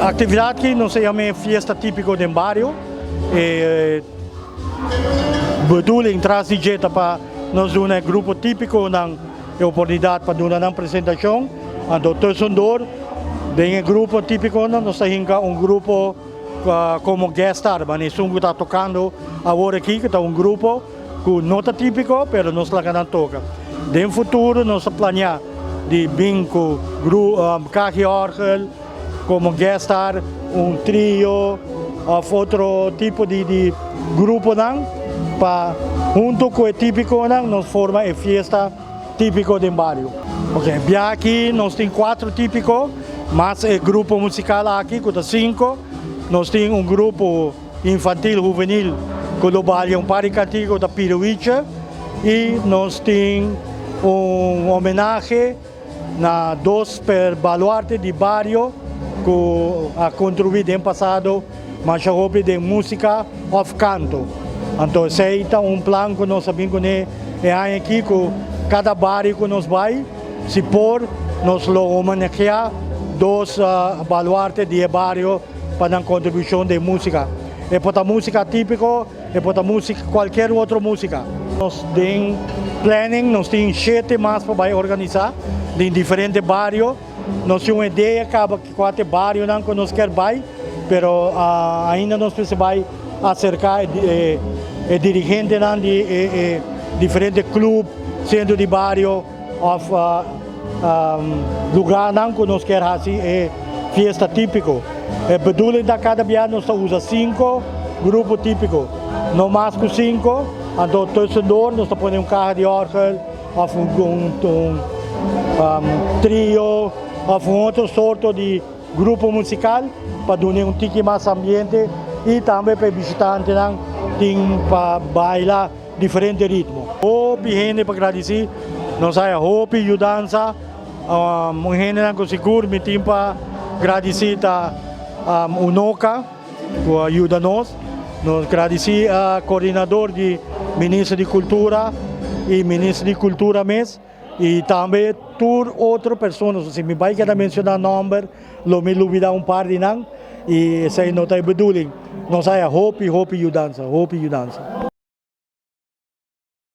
atividade que nós chamamos Fiesta Típico do Barrio. Bedoeling traz DJ para nós um grupo típico na oportunidade para dar uma apresentação. Então, tussendoor, bem grupo típico, nós temos grupo como guest star, mas nós está tocando agora aqui, que está grupo que não é típico, mas nós lá toca. No futuro, nós planeamos de vir com carro orgel, como guest star, trio, outro tipo de grupo, para junto com o típico, nós formamos a fiesta típico do barrio. Okay. Aqui nós temos 4 típicos, mas o grupo musical aqui, que 5. Nós temos grupo infantil, juvenil, que trabalha paricativo da Piruicha, e nós temos homenagem a 2 baluartes de barrio que ha contribuído no passado, mas a de música of canto. Então, esse é plano que nós sabemos que é aqui, que cada barrio que nós vai, se por, nós homenagear 2 baluartes de barrio para a contribuição de música. É para a música típica, é para a música, qualquer outra música. Nós temos planning, nós temos 7 mais para organizar, em diferentes barrios. Nós temos uma ideia que 4 barrios que nós queremos, mas ainda nós precisamos acercar dirigentes de diferentes clubes, centro de barrio, lugar que nós queremos fazer fiesta típico. Bedoeling da cada ano nós usamos 5 grupos típicos, não mais que 5. Então, tussendoor, nós põe carro de orgel, trio, ou outra sorte de grupo musical, para dar tique mais ambiente e também para visitantes para bailar diferentes ritmos. Hope, gente, para agradecer, nós temos hope e dança, gente que seguro, me tem para agradecer a UNOCA, que ajuda nós. Nós agradecemos ao coordenador de Ministro de Cultura e Ministro de Cultura mesmo, e também por outras pessoas. Se me vai querer mencionar nome, me olvidar par de nomes, e isso aí não está Bedoeling. Nós temos hope e dança.